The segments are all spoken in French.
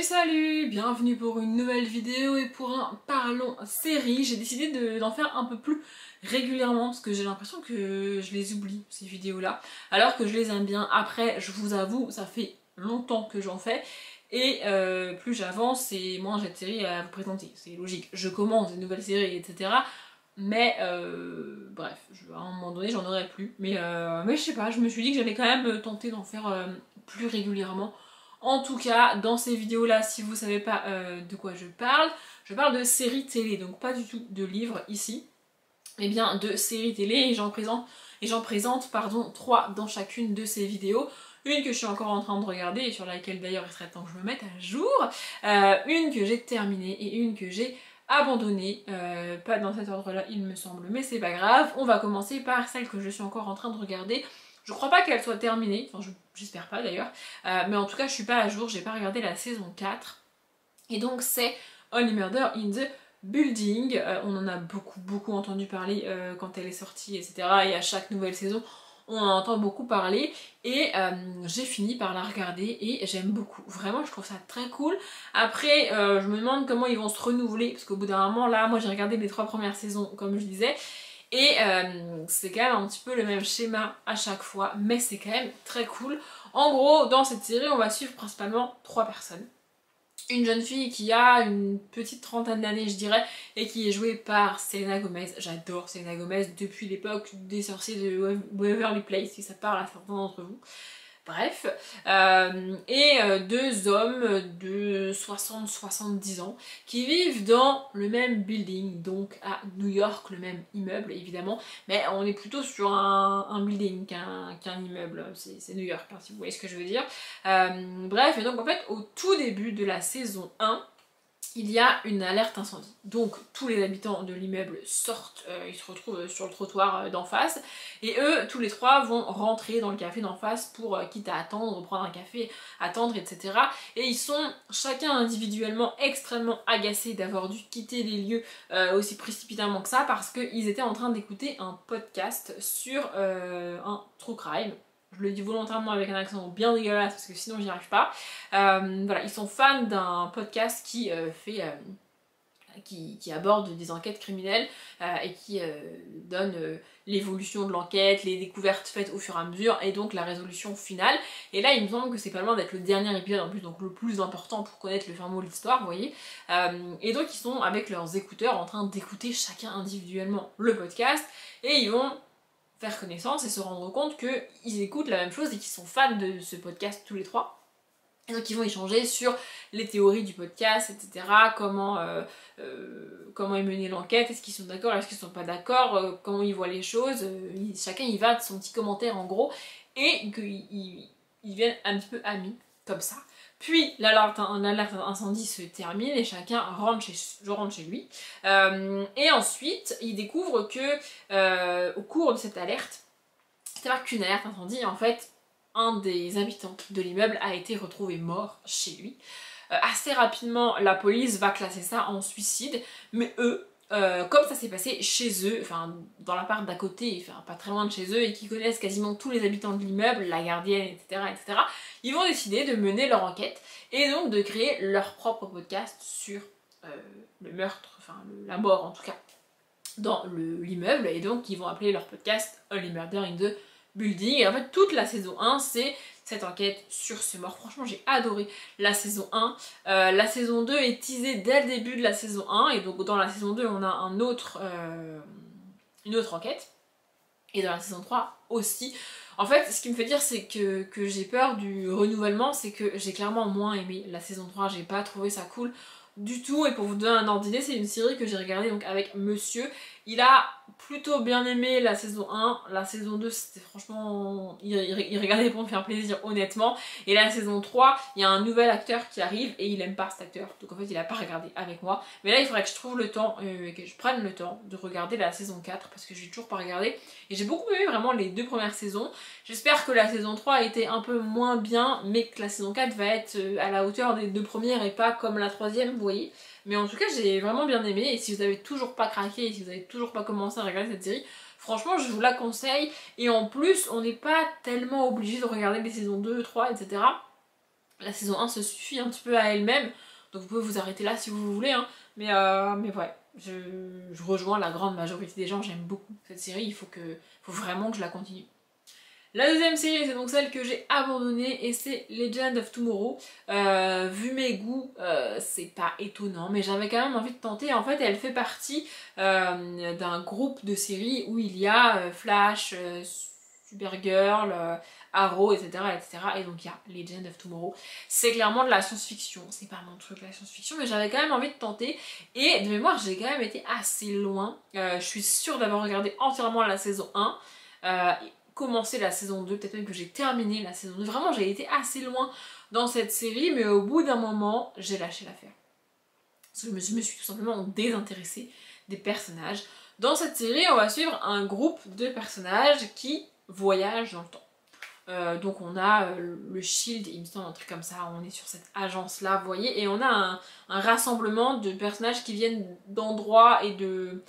Salut, bienvenue pour une nouvelle vidéo et pour un parlons série. J'ai décidé d'en faire un peu plus régulièrement parce que j'ai l'impression que je les oublie ces vidéos là alors que je les aime bien. Après je vous avoue ça fait longtemps que j'en fais et plus j'avance et moins j'ai de séries à vous présenter, c'est logique. Je commence des nouvelles séries etc. Mais bref, à un moment donné j'en aurais plus. Mais je sais pas, je me suis dit que j'allais quand même tenter d'en faire plus régulièrement. En tout cas, dans ces vidéos-là, si vous savez pas de quoi je parle de séries télé, donc pas du tout de livres ici, mais bien de séries télé, et j'en présente trois dans chacune de ces vidéos. Une que je suis encore en train de regarder, et sur laquelle d'ailleurs il serait temps que je me mette à jour, une que j'ai terminée, et une que j'ai abandonnée, pas dans cet ordre-là il me semble, mais c'est pas grave. On va commencer par celle que je suis encore en train de regarder. Je crois pas qu'elle soit terminée, enfin j'espère pas d'ailleurs, mais en tout cas je suis pas à jour, j'ai pas regardé la saison 4. Et donc c'est Only Murder in the Building. On en a beaucoup entendu parler quand elle est sortie, etc. Et à chaque nouvelle saison, on en entend beaucoup parler. Et j'ai fini par la regarder et j'aime beaucoup. Vraiment, je trouve ça très cool. Après, je me demande comment ils vont se renouveler, parce qu'au bout d'un moment, là, moi j'ai regardé les 3 premières saisons, comme je disais. Et c'est quand même un petit peu le même schéma à chaque fois, mais c'est quand même très cool. En gros, dans cette série, on va suivre principalement 3 personnes. Une jeune fille qui a une petite trentaine d'années, je dirais, et qui est jouée par Selena Gomez. J'adore Selena Gomez depuis l'époque des sorciers de Waverly Place, si ça parle à certains d'entre vous. Bref, et 2 hommes de 60-70 ans qui vivent dans le même building, donc à New York, le même immeuble évidemment, mais on est plutôt sur un building qu'un immeuble, c'est New York, hein, si vous voyez ce que je veux dire. Bref, et donc en fait au tout début de la saison 1, il y a une alerte incendie. Donc tous les habitants de l'immeuble sortent, ils se retrouvent sur le trottoir d'en face, et eux, tous les 3 vont rentrer dans le café d'en face pour, quitte à attendre, prendre un café, attendre, etc. Et ils sont chacun individuellement extrêmement agacés d'avoir dû quitter les lieux aussi précipitamment que ça, parce qu'ils étaient en train d'écouter un podcast sur un true crime. Je le dis volontairement avec un accent bien dégueulasse parce que sinon j'y arrive pas. Voilà, ils sont fans d'un podcast qui aborde des enquêtes criminelles et qui donne l'évolution de l'enquête, les découvertes faites au fur et à mesure et donc la résolution finale. Et là il me semble que c'est pas loin d'être le dernier épisode en plus, donc le plus important pour connaître le fin mot de l'histoire, vous voyez. Et donc ils sont avec leurs écouteurs en train d'écouter chacun individuellement le podcast et ils vont faire connaissance et se rendre compte qu'ils écoutent la même chose et qu'ils sont fans de ce podcast tous les 3. Et donc ils vont échanger sur les théories du podcast, etc. Comment est menée l'enquête, est-ce qu'ils sont d'accord, est-ce qu'ils sont pas d'accord, comment ils voient les choses. Chacun y va de son petit commentaire en gros, et qu'ils deviennent un petit peu amis, comme ça. Puis l'alerte incendie se termine et chacun rentre chez lui. Et ensuite, il découvre que au cours de cette alerte, c'est pas qu'une alerte incendie, en fait, un des habitants de l'immeuble a été retrouvé mort chez lui. Assez rapidement, la police va classer ça en suicide, mais eux, comme ça s'est passé chez eux, enfin dans l'appart d'à côté, enfin pas très loin de chez eux, et qui connaissent quasiment tous les habitants de l'immeuble, la gardienne, etc., ils vont décider de mener leur enquête et donc de créer leur propre podcast sur le meurtre, enfin la mort en tout cas, dans l'immeuble, et donc ils vont appeler leur podcast Only Murder in the Building. Et en fait toute la saison 1 c'est cette enquête sur ce mort. Franchement j'ai adoré la saison 1. La saison 2 est teasée dès le début de la saison 1, et donc dans la saison 2 on a une autre enquête, et dans la saison 3 aussi. En fait ce qui me fait dire c'est que j'ai peur du renouvellement, c'est que j'ai clairement moins aimé la saison 3, j'ai pas trouvé ça cool du tout. Et pour vous donner un ordre d'idée, c'est une série que j'ai regardée donc avec monsieur. Il a plutôt bien aimé la saison 1, la saison 2 c'était franchement... Il regardait pour me faire plaisir honnêtement. Et la saison 3, il y a un nouvel acteur qui arrive et il aime pas cet acteur. Donc en fait il a pas regardé avec moi. Mais là il faudrait que je trouve le temps, que je prenne le temps de regarder la saison 4 parce que j'ai toujours pas regardé. Et j'ai beaucoup aimé vraiment les 2 premières saisons. J'espère que la saison 3 a été un peu moins bien, mais que la saison 4 va être à la hauteur des 2 premières et pas comme la 3ème, vous voyez. Mais en tout cas j'ai vraiment bien aimé, et si vous avez toujours pas craqué et si vous avez toujours pas commencé à regarder cette série, franchement je vous la conseille. Et en plus on n'est pas tellement obligé de regarder les saisons 2, 3, etc. La saison 1 se suffit un petit peu à elle-même, donc vous pouvez vous arrêter là si vous voulez, hein. Mais ouais, je rejoins la grande majorité des gens, j'aime beaucoup cette série, faut vraiment que je la continue. La deuxième série, c'est donc celle que j'ai abandonnée et c'est Legend of Tomorrow. Vu mes goûts, c'est pas étonnant, mais j'avais quand même envie de tenter. En fait, elle fait partie d'un groupe de séries où il y a Flash, Supergirl, Arrow, etc., etc. Et donc il y a Legend of Tomorrow. C'est clairement de la science-fiction. C'est pas mon truc la science-fiction, mais j'avais quand même envie de tenter. Et de mémoire, j'ai quand même été assez loin. Je suis sûre d'avoir regardé entièrement la saison 1. Commencé la saison 2, peut-être même que j'ai terminé la saison 2. Vraiment, j'ai été assez loin dans cette série, mais au bout d'un moment, j'ai lâché l'affaire. Parce que je me suis tout simplement désintéressée des personnages. Dans cette série, on va suivre un groupe de personnages qui voyagent dans le temps. Donc on a le Shield, il me semble un truc comme ça, on est sur cette agence là, vous voyez, et on a un rassemblement de personnages qui viennent d'endroits et de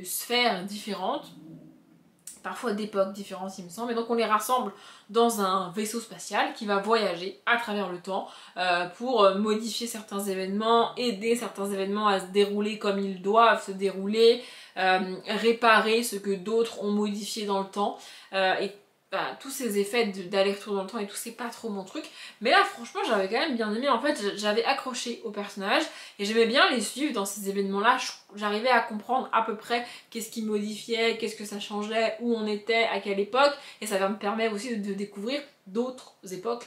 sphères différentes, parfois d'époques différentes il me semble, et donc on les rassemble dans un vaisseau spatial qui va voyager à travers le temps pour modifier certains événements, aider certains événements à se dérouler comme ils doivent se dérouler, réparer ce que d'autres ont modifié dans le temps, et tous ces effets d'aller-retour dans le temps et tout, c'est pas trop mon truc. Mais là, franchement, j'avais quand même bien aimé. En fait, j'avais accroché aux personnages et j'aimais bien les suivre dans ces événements-là. J'arrivais à comprendre à peu près qu'est-ce qui modifiait, qu'est-ce que ça changeait, où on était, à quelle époque. Et ça me permet aussi de découvrir d'autres époques.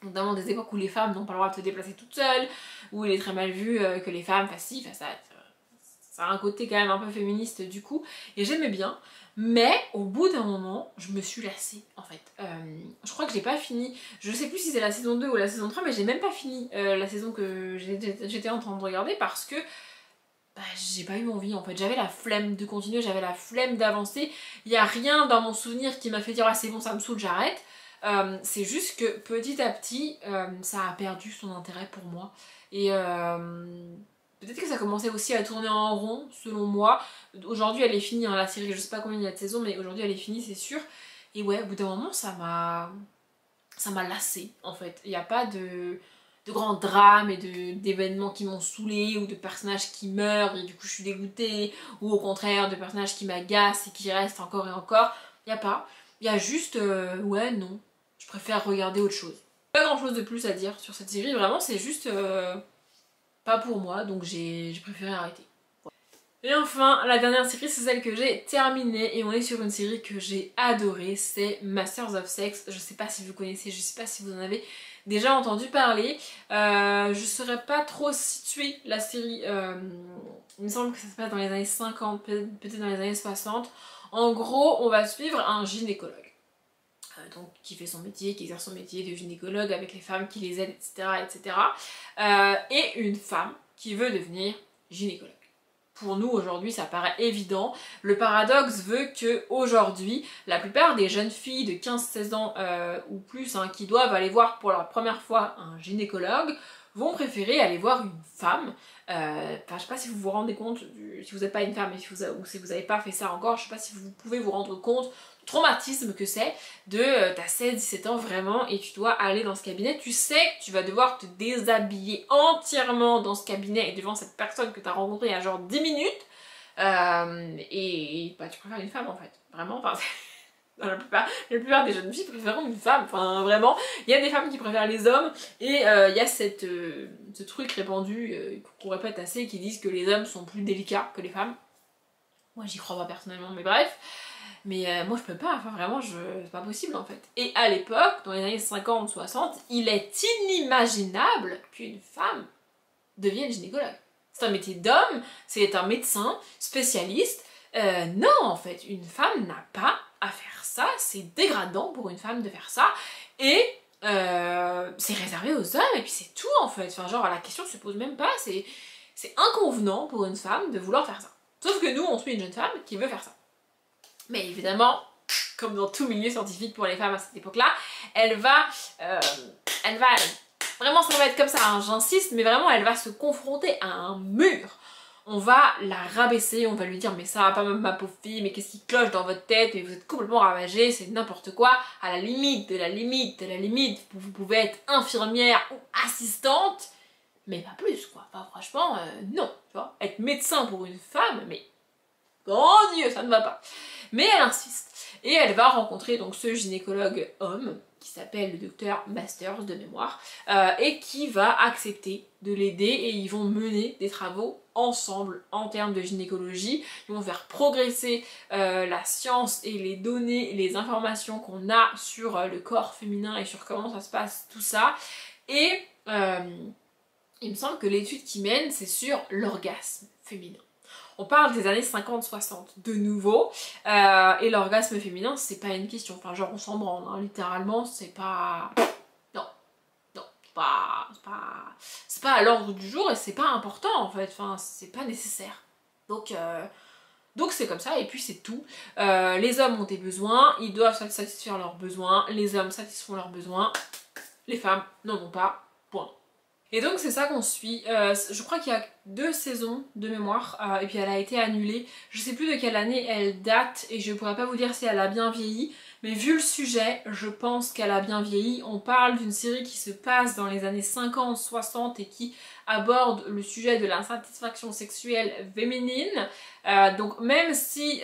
Notamment des époques où les femmes n'ont pas le droit de se déplacer toutes seules, où il est très mal vu que les femmes fassent ci, fassent ça. Ça a un côté quand même un peu féministe du coup. Et j'aimais bien. Mais au bout d'un moment, je me suis lassée en fait. Je crois que j'ai pas fini, je sais plus si c'est la saison 2 ou la saison 3, mais j'ai même pas fini la saison que j'étais en train de regarder parce que j'ai pas eu envie en fait. J'avais la flemme de continuer, j'avais la flemme d'avancer. Il y a rien dans mon souvenir qui m'a fait dire ah c'est bon ça me saoule, j'arrête. C'est juste que petit à petit, ça a perdu son intérêt pour moi. Et peut-être que ça commençait aussi à tourner en rond, selon moi. Aujourd'hui, elle est finie, hein, la série, je sais pas combien il y a de saisons, mais aujourd'hui, elle est finie, c'est sûr. Et ouais, au bout d'un moment, ça m'a lassée, en fait. Il n'y a pas de grands drames et d'événements qui m'ont saoulée, ou de personnages qui meurent, et du coup, je suis dégoûtée, ou au contraire, de personnages qui m'agacent et qui restent encore et encore. Il n'y a pas. Il y a juste, ouais, non. Je préfère regarder autre chose. Pas grand chose de plus à dire sur cette série, vraiment, c'est juste... pas pour moi, donc j'ai préféré arrêter. Et enfin, la dernière série, c'est celle que j'ai terminée et on est sur une série que j'ai adorée, c'est Masters of Sex. Je sais pas si vous connaissez, je sais pas si vous en avez déjà entendu parler. Je saurais pas trop situer la série, il me semble que ça se passe dans les années 50, peut-être dans les années 60. En gros, on va suivre un gynécologue. Donc qui fait son métier, qui exerce son métier de gynécologue avec les femmes qui les aident, etc. etc. Et une femme qui veut devenir gynécologue. Pour nous aujourd'hui ça paraît évident. Le paradoxe veut que aujourd'hui la plupart des jeunes filles de 15-16 ans ou plus qui doivent aller voir pour la première fois un gynécologue vont préférer aller voir une femme. Je sais pas si vous vous rendez compte, si vous n'êtes pas une femme ou si vous n'avez pas fait ça encore, je sais pas si vous pouvez vous rendre compte du traumatisme que c'est de t'as 16-17 ans vraiment et tu dois aller dans ce cabinet, tu sais que tu vas devoir te déshabiller entièrement dans ce cabinet et devant cette personne que tu as rencontrée il y a genre 10 minutes et tu préfères une femme en fait, vraiment, la plupart des jeunes filles préfèrent une femme, enfin vraiment, il y a des femmes qui préfèrent les hommes et il y a ce truc répandu qu'on répète assez qui disent que les hommes sont plus délicats que les femmes. Moi j'y crois pas personnellement mais bref, mais moi je peux pas, enfin vraiment c'est pas possible en fait. Et à l'époque, dans les années 50-60, il est inimaginable qu'une femme devienne gynécologue. C'est un métier d'homme, c'est un médecin spécialiste. Non en fait, une femme n'a pas à faire ça, c'est dégradant pour une femme de faire ça et c'est réservé aux hommes et puis c'est tout en fait. Enfin genre la question se pose même pas, c'est inconvenant pour une femme de vouloir faire ça. Sauf que nous on suit une jeune femme qui veut faire ça. Mais évidemment, comme dans tout milieu scientifique pour les femmes à cette époque-là, elle va vraiment ça va être comme ça, hein, j'insiste, mais vraiment elle va se confronter à un mur. on va la rabaisser, on va lui dire mais ça va pas ma pauvre fille, mais qu'est-ce qui cloche dans votre tête, mais vous êtes complètement ravagée, c'est n'importe quoi, à la limite, de la limite, de la limite, vous pouvez être infirmière ou assistante, mais pas plus quoi, enfin franchement non, tu vois, être médecin pour une femme, mais grand Dieu, ça ne va pas. Mais elle insiste, et elle va rencontrer donc ce gynécologue homme, qui s'appelle le docteur Masters de mémoire, et qui va accepter de l'aider et ils vont mener des travaux ensemble en termes de gynécologie. Ils vont faire progresser la science et les données, les informations qu'on a sur le corps féminin et sur comment ça se passe, tout ça. Et il me semble que l'étude qu'ils mènent, c'est sur l'orgasme féminin. On parle des années 50-60 de nouveau, et l'orgasme féminin c'est pas une question, enfin genre on s'en branle, hein, littéralement c'est pas... Non, non, c'est pas à l'ordre du jour et c'est pas important en fait, enfin c'est pas nécessaire. Donc c'est comme ça et puis c'est tout. Les hommes ont des besoins, ils doivent satisfaire leurs besoins, les hommes satisfont leurs besoins, les femmes n'en ont pas, point. Et donc c'est ça qu'on suit, je crois qu'il y a 2 saisons de mémoire, et puis elle a été annulée, je sais plus de quelle année elle date et je pourrais pas vous dire si elle a bien vieilli, mais vu le sujet, je pense qu'elle a bien vieilli. On parle d'une série qui se passe dans les années 50-60 et qui aborde le sujet de l'insatisfaction sexuelle féminine, donc même si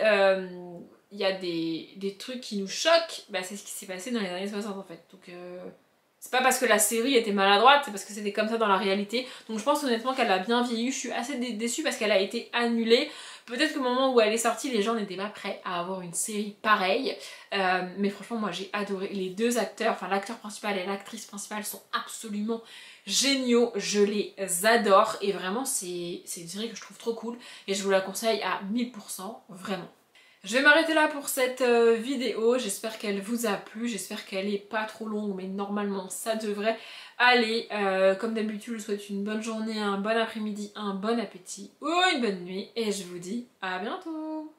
il y a des trucs qui nous choquent, bah, c'est ce qui s'est passé dans les années 60 en fait, donc... C'est pas parce que la série était maladroite, c'est parce que c'était comme ça dans la réalité. Donc je pense honnêtement qu'elle a bien vieilli. Je suis assez déçue parce qu'elle a été annulée. Peut-être qu'au moment où elle est sortie, les gens n'étaient pas prêts à avoir une série pareille. Mais franchement, moi j'ai adoré. Les 2 acteurs, enfin l'acteur principal et l'actrice principale sont absolument géniaux. Je les adore. Et vraiment, c'est une série que je trouve trop cool. Et je vous la conseille à 1000%, vraiment. Je vais m'arrêter là pour cette vidéo, j'espère qu'elle vous a plu, j'espère qu'elle est pas trop longue mais normalement ça devrait aller. Comme d'habitude je vous souhaite une bonne journée, un bon après-midi, un bon appétit ou une bonne nuit et je vous dis à bientôt.